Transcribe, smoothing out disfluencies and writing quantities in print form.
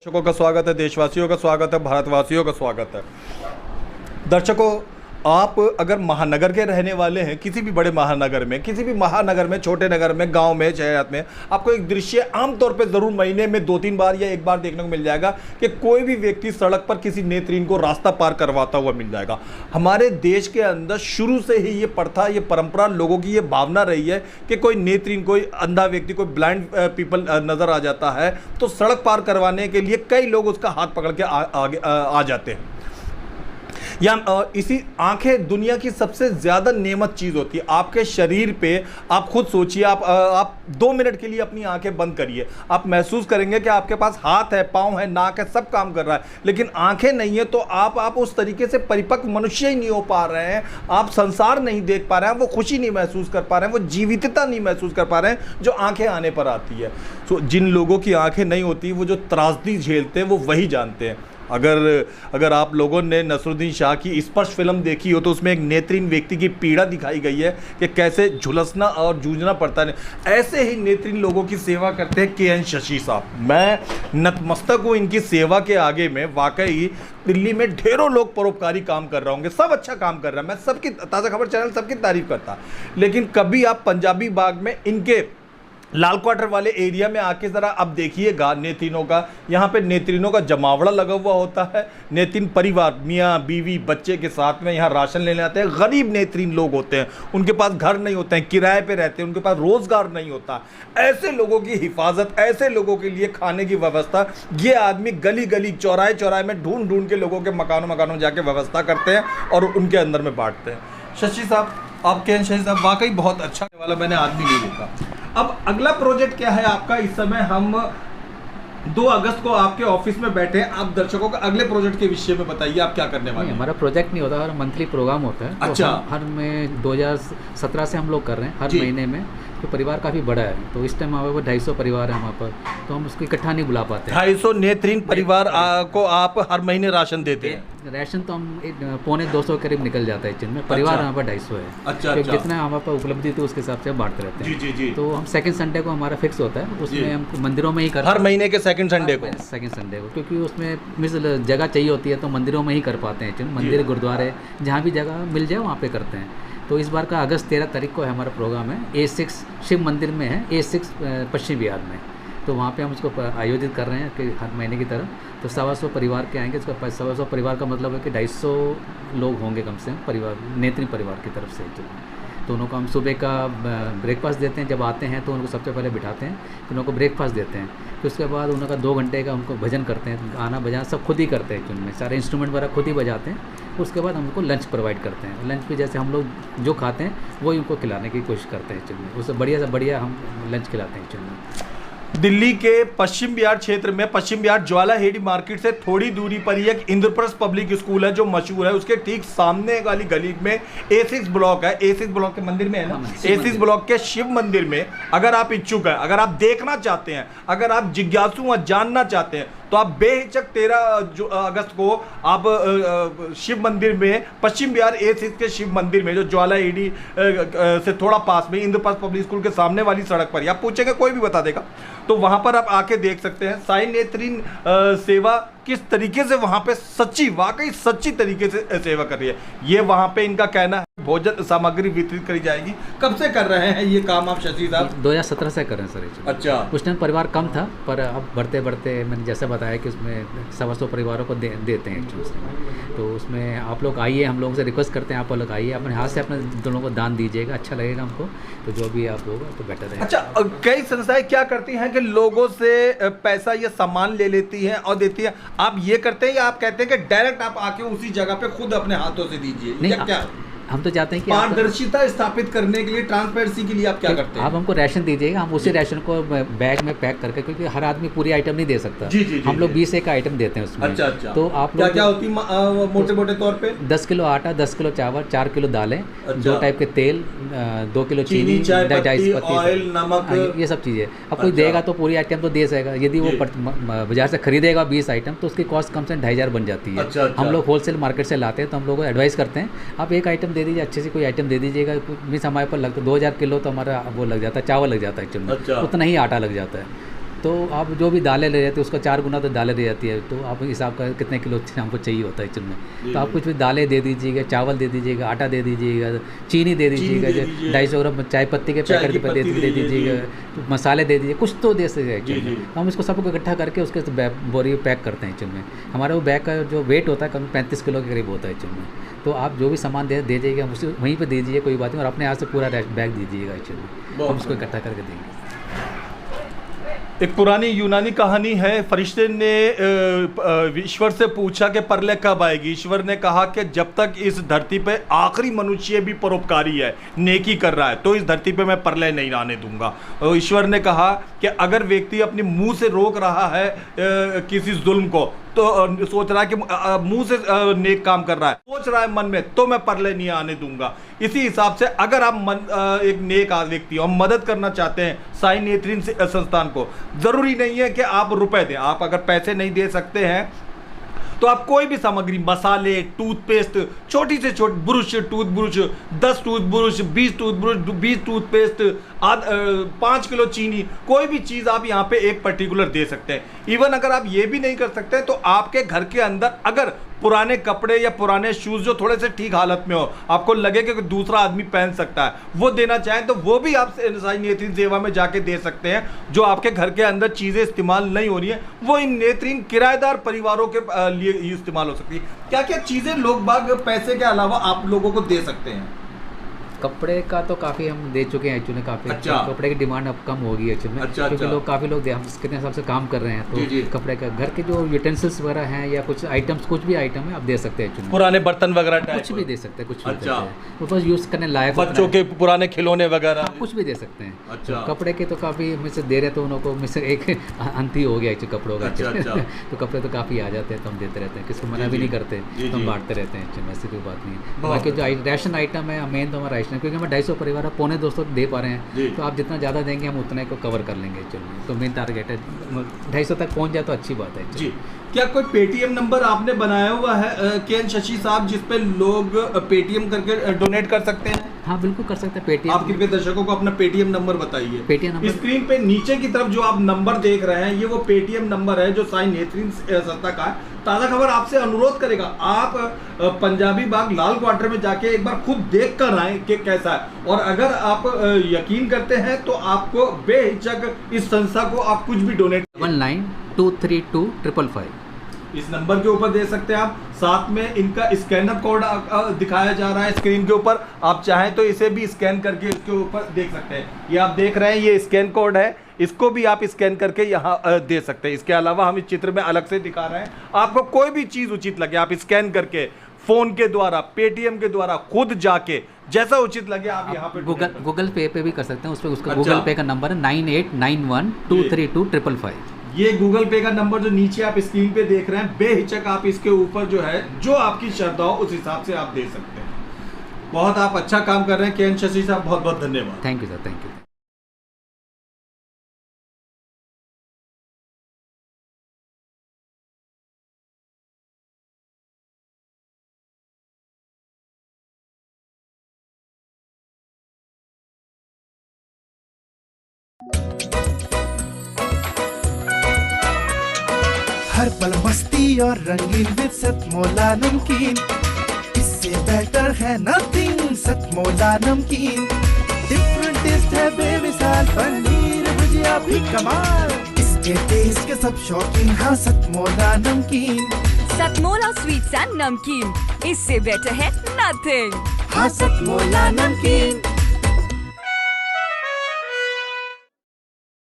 दर्शकों का स्वागत है, देशवासियों का स्वागत है, भारतवासियों का स्वागत है। दर्शकों, आप अगर महानगर के रहने वाले हैं, किसी भी बड़े महानगर में, किसी भी महानगर में, छोटे नगर में, गांव में, शहर में, आपको एक दृश्य आमतौर पे ज़रूर महीने में 2-3 बार या एक बार देखने को मिल जाएगा कि कोई भी व्यक्ति सड़क पर किसी नेत्रहीन को रास्ता पार करवाता हुआ मिल जाएगा। हमारे देश के अंदर शुरू से ही ये प्रथा, ये परंपरा, लोगों की ये भावना रही है कि कोई नेत्रहीन, कोई अंधा व्यक्ति, कोई ब्लाइंड पीपल नज़र आ जाता है तो सड़क पार करवाने के लिए कई लोग उसका हाथ पकड़ के आगे आ जाते हैं। या इसी आंखें दुनिया की सबसे ज़्यादा नेमत चीज़ होती है। आपके शरीर पे आप खुद सोचिए, आप 2 मिनट के लिए अपनी आंखें बंद करिए, आप महसूस करेंगे कि आपके पास हाथ है, पाँव है, नाक है, सब काम कर रहा है, लेकिन आंखें नहीं है तो आप उस तरीके से परिपक्व मनुष्य ही नहीं हो पा रहे हैं। आप संसार नहीं देख पा रहे हैं, वो खुशी नहीं महसूस कर पा रहे हैं, वो जीवितता नहीं महसूस कर पा रहे हैं जो आंखें आने पर आती है। तो जिन लोगों की आंखें नहीं होती, वो जो त्रासदी झेलते हैं वो वही जानते हैं। अगर आप लोगों ने नसरुद्दीन शाह की स्पर्श फिल्म देखी हो तो उसमें एक नेत्रहीन व्यक्ति की पीड़ा दिखाई गई है कि कैसे झुलसना और जूझना पड़ता है। ऐसे ही नेत्रहीन लोगों की सेवा करते हैं के.एन. शशि साहब। मैं नतमस्तक हूँ इनकी सेवा के आगे में। वाकई दिल्ली में ढेरों लोग परोपकारी काम कर रहे होंगे, सब अच्छा काम कर रहा है, मैं सबकी, ताज़ा खबर चैनल सबकी तारीफ करता, लेकिन कभी आप पंजाबी बाग में इनके लाल क्वार्टर वाले एरिया में आके ज़रा अब देखिएगा नेत्रहीनों का, यहाँ पे नेत्रहीनों का जमावड़ा लगा हुआ होता है। नेत्रहीन परिवार, मियाँ बीवी बच्चे के साथ में यहाँ राशन लेने आते हैं। गरीब नेत्रहीन लोग होते हैं, उनके पास घर नहीं होते हैं, किराए पे रहते हैं, उनके पास रोज़गार नहीं होता। ऐसे लोगों की हिफाजत, ऐसे लोगों के लिए खाने की व्यवस्था, ये आदमी गली गली, चौराहे चौराहे में ढूंढ ढूंढ के लोगों के मकानों जाके व्यवस्था करते हैं और उनके अंदर में बांटते हैं। शशि साहब, आप के.एन. शशि साहब वाकई बहुत अच्छा वाला मैंने आदमी नहीं देखा। अब अगला प्रोजेक्ट क्या है आपका? इस समय हम 2 अगस्त को आपके ऑफिस में बैठे हैं। आप दर्शकों को अगले प्रोजेक्ट के विषय में बताइए, आप क्या करने वाले हैं? हमारा प्रोजेक्ट नहीं होता, हर मंथली प्रोग्राम होता है। अच्छा। तो हर में 2017 से हम लोग कर रहे हैं, हर महीने में। तो परिवार काफ़ी बड़ा है, तो इस टाइम हमारे पास 250 परिवार है हमारे पर, तो हम उसको इकट्ठा नहीं बुला पाते। 250 नेत्रहीन परिवार को आप हर महीने राशन देते हैं? राशन तो हम 250 करीब निकल जाता है जिनमें। परिवार हमारे पास 250 है। अच्छा। जितना हमारे पास उपलब्धि थी उसके हिसाब से बांटते रहते हैं। जी। तो हम सेकंड संडे को हमारा फिक्स होता है, उसमें हम मंदिरों में ही करते हैं। हर महीने के सेकंड संडे को? सेकंड संडे को, क्योंकि उसमें मिस जगह चाहिए होती है, तो मंदिरों में ही कर पाते हैं। मंदिर, गुरुद्वारे, जहाँ भी जगह मिल जाए वहाँ पे करते हैं। तो इस बार का अगस्त 13 तारीख को है हमारा प्रोग्राम है। A6 शिव मंदिर में है, A6 पश्चिम बिहार में। तो वहाँ पे हम उसको आयोजित कर रहे हैं कि हर महीने की तरह। तो 125 परिवार के आएंगे। इसका 125 परिवार का मतलब है कि 250 लोग होंगे कम से कम परिवार, नेत्रहीन परिवार की तरफ से। तो उनको हम सुबह का ब्रेकफास्ट देते हैं। जब आते हैं तो उनको सबसे पहले बिठाते हैं, फिर उनको ब्रेकफास्ट देते हैं। फिर उसके बाद उनका 2 घंटे का उनको भजन करते हैं, गाना बजाना सब खुद ही करते हैं। उनमें सारे इंस्ट्रूमेंट वगैरह खुद ही बजाते हैं। उसके बाद हम उनको लंच प्रोवाइड करते हैं। लंच भी जैसे हम लोग जो खाते हैं वही उनको खिलाने की कोशिश करते हैं। चुनने उससे बढ़िया से बढ़िया हम लंच खिलाते हैं। चुनने दिल्ली के पश्चिम बिहार क्षेत्र में, पश्चिम बिहार ज्वालाहेड़ी मार्केट से थोड़ी दूरी पर ही एक इंद्रप्रस्थ पब्लिक स्कूल है जो मशहूर है। उसके ठीक सामने वाली गली में A6 ब्लॉक है। A6 ब्लॉक के मंदिर में है ना? A6 ब्लॉक के शिव मंदिर में अगर आप इच्छुक हैं, अगर आप देखना चाहते हैं, अगर आप जिज्ञासु हैं, जानना चाहते हैं, तो आप बेहिचक 13 अगस्त को आप शिव मंदिर में, पश्चिम बिहार A6 के शिव मंदिर में, जो ज्वालाहेड़ी से थोड़ा पास में इंद्रप्रस्थ पब्लिक स्कूल के सामने वाली सड़क पर, आप पूछेंगे कोई भी बता देगा। तो वहां पर आप आके देख सकते हैं साई नेत्रहीन सेवा किस तरीके से वहां पे सच्ची, वाकई सच्ची तरीके से सेवा कर रही है। ये वहां पे इनका कहना है भोजन सामग्री वितरित करी जाएगी। कब से कर रहे हैं ये काम आप शशि साहब? 2017 से कर रहे हैं सर। अच्छा। उस टाइम परिवार कम था, पर अब बढ़ते बढ़ते मैंने जैसे बताया कि उसमें 125 परिवारों को देते हैं। तो उसमें आप लोग आइए, हम लोगों से रिक्वेस्ट करते हैं आप लोग आइए, अपने हाथ से अपने दोनों को दान दीजिएगा, अच्छा लगेगा हमको। तो जो भी आप होगा तो बेटर है। अच्छा, कई संस्थाएं क्या करती हैं कि लोगों से पैसा या सामान ले लेती हैं और देती हैं। आप ये करते हैं या आप कहते हैं कि डायरेक्ट आप आके उसी जगह पे खुद अपने हाथों से दीजिए? नहीं, क्या हम तो चाहते हैं कि पारदर्शिता स्थापित करने के लिए, ट्रांसपेरेंसी के लिए आप क्या करते हैं? आप हमको राशन दीजिएगा, हम उसी राशन को बैग में पैक करके, क्योंकि हर आदमी पूरी आइटम नहीं दे सकता। हम लोग 20 एक आइटम देते हैं उसमें। अच्छा। तो आप लोग क्या होती मोटे मोटे तौर पे? 10 किलो आटा, 10 किलो चावल, 4 किलो दालें, 2 टाइप के तेल, 2 किलो चीनी, ऑयल, नमक, ये सब चीज़ें। अब कोई देगा तो पूरी आइटम तो दे सकेगा। यदि वो बाजार से खरीदेगा 20 आइटम तो उसकी कॉस्ट कम से 2,500 बन जाती है। हम लोग होलसेल मार्केट से लाते हैं, तो हम लोग को एडवाइस करते हैं आप एक आइटम दे दीजिए, अच्छी सी कोई आइटम दे दीजिएगा। मीन्स हमारे पर लगता 2000 किलो तो हमारा वो लग जाता है, चावल लग जाता है एक्चुअली। उतना ही आटा लग जाता है। तो आप जो भी दालें ले जाते हैं उसका 4 गुना तो दालें ले जाती है, तो आप हिसाब का कितने किलो हमको चाहिए होता है एक्चुअल में। तो आप कुछ भी दालें दे दीजिएगा, चावल दे दीजिएगा, आटा दे दीजिएगा, चीनी दे दीजिएगा, 250 ग्राम चाय पत्ती के पैकेट दे दीजिएगा, मसाले दे दीजिए, कुछ तो दे सकते एक्चुअल में। तो हम इसको सबको इकट्ठा करके उसके बोरी पैक करते हैं एक्चुअल में। हमारा वो बैग का जो वेट होता है कम 35 किलो के करीब होता है एक्चुअल में। तो आप जो भी सामान दे दीजिएगा हम उसे वहीं पर दे दीजिए, कोई बात नहीं, और अपने यहाँ से पूरा बैग दीजिएगा एक्चुअल में, हम उसको इकट्ठा करके देंगे। एक पुरानी यूनानी कहानी है, फरिश्ते ने ईश्वर से पूछा कि परलय कब आएगी। ईश्वर ने कहा कि जब तक इस धरती पे आखिरी मनुष्य भी परोपकारी है, नेकी कर रहा है, तो इस धरती पे मैं परलय नहीं आने दूंगा। ईश्वर ने कहा कि अगर व्यक्ति अपने मुंह से रोक रहा है किसी जुल्म को, तो सोच रहा है कि मुंह से नेक काम कर रहा है, सोच रहा है मन में, तो मैं परलय नहीं आने दूंगा। इसी हिसाब से अगर आप एक नेक व्यक्ति और मदद करना चाहते हैं साई नेत्रहीन संस्थान को, जरूरी नहीं है कि आप रुपए दें। आप अगर पैसे नहीं दे सकते हैं तो आप कोई भी सामग्री, मसाले, टूथपेस्ट, छोटी से छोटी ब्रुश, टूथब्रुश, 10 टूथब्रुश, 20 टूथब्रुश, 20 टूथपेस्ट, 5 किलो चीनी, कोई भी चीज़ आप यहाँ पे एक पर्टिकुलर दे सकते हैं। इवन अगर आप ये भी नहीं कर सकते तो आपके घर के अंदर अगर पुराने कपड़े या पुराने शूज़ जो थोड़े से ठीक हालत में हो, आपको लगे कि दूसरा आदमी पहन सकता है, वो देना चाहें तो वो भी आप साई नेत्रहीन सेवा में जाके दे सकते हैं। जो आपके घर के अंदर चीज़ें इस्तेमाल नहीं हो रही हैं, वो इन नेत्रहीन किराएदार परिवारों के लिए इस्तेमाल हो सकती है। क्या क्या चीज़ें लोग बाग पैसे के अलावा आप लोगों को दे सकते हैं? कपड़े का तो काफ़ी हम दे चुके हैं एक्चुअली, काफ़ी कपड़े की डिमांड अब कम होगी एक्चुअली में, क्योंकि लोग काफ़ी लोग हम कितने हिसाब से काम कर रहे हैं, तो कपड़े का घर के जो यूटेंसिल्स वगैरह हैं या कुछ आइटम्स, कुछ भी आइटम है आप दे सकते हैं एक्चुअली। पुराने बर्तन वगैरह कुछ भी दे सकते हैं, कुछ भी तो बस यूज़ करने लायक, बच्चों के पुराने खिलौने वगैरह कुछ भी दे सकते हैं। अच्छा, कपड़े के तो काफ़ी में से दे रहे तो उनको में से एक अंत ही हो गया एक्चुअली कपड़ों का। तो कपड़े तो काफ़ी आ जाते हैं, तो हम देते रहते हैं, किसको मना भी नहीं करते, तो हम बांटते रहते हैं एक्चुअली, ऐसी कोई बात नहीं। बाकी जो राशन आइटम है मेन तो हमारा राशन है, क्योंकि हम 250 परिवार 250 दे पा रहे हैं, तो आप जितना ज़्यादा देंगे हम उतने को कवर कर लेंगे एक्चुअली। तो मेन टारगेट है 250 तक पहुंच जाए तो अच्छी बात है जी। क्या कोई पेटीएम नंबर आपने बनाया हुआ है के.एन. शशि साहब, जिस पे लोग पेटीएम करके डोनेट कर सकते हैं? हाँ बिल्कुल कर सकते हैं पेटीएम। आप कृपया दर्शकों को अपना पेटीएम नंबर बताइए। पेटीएम नंबर स्क्रीन पे नीचे की तरफ जो आप नंबर देख रहे हैं, ये वो पेटीएम नंबर है जो साई नेत्रहीन संस्था का है। ताज़ा खबर आपसे अनुरोध करेगा, आप पंजाबी बाग लाल क्वार्टर में जाके एक बार खुद देख कर आए कि कैसा है, और अगर आप यकीन करते हैं तो आपको बेहिचक इस संस्था को आप कुछ भी डोनेट 19232555 इस नंबर के ऊपर दे सकते हैं आप। साथ में इनका स्कैनर कोड दिखाया जा रहा है स्क्रीन के ऊपर, आप चाहें तो इसे भी स्कैन करके इसके ऊपर देख सकते हैं। ये आप देख रहे हैं, ये स्कैन कोड है, इसको भी आप स्कैन करके यहाँ दे सकते हैं। इसके अलावा हम इस चित्र में अलग से दिखा रहे हैं, आपको कोई भी चीज़ उचित लगे आप स्कैन करके फ़ोन के द्वारा, पेटीएम के द्वारा, खुद जाके जैसा उचित लगे आप यहाँ पे गूगल पे भी कर सकते हैं। उस पर उसका गूगल पे का नंबर है 9891232555। ये गूगल पे का नंबर जो नीचे आप स्क्रीन पे देख रहे हैं, बेहिचक आप इसके ऊपर जो है, जो आपकी श्रद्धा हो उस हिसाब से आप दे सकते हैं। बहुत आप अच्छा काम कर रहे हैं के.एन. शशि साहब, बहुत बहुत धन्यवाद। Thank you sir, thank you. हर पल मस्ती और रंगीन विद सतमोला नमकीन, इससे बेटर है नथिंग। सतमोला नमकीन डिफरेंट टेस्ट है बेमिसाल, पनीर भुजिया भी कमाल, इसके टेस्ट के सब शौकीन। हाँ सतमोला नमकीन, सतमोला स्वीट्स एंड नमकीन, इससे बेटर है नथिंग। हाँ सतमोला नमकीन।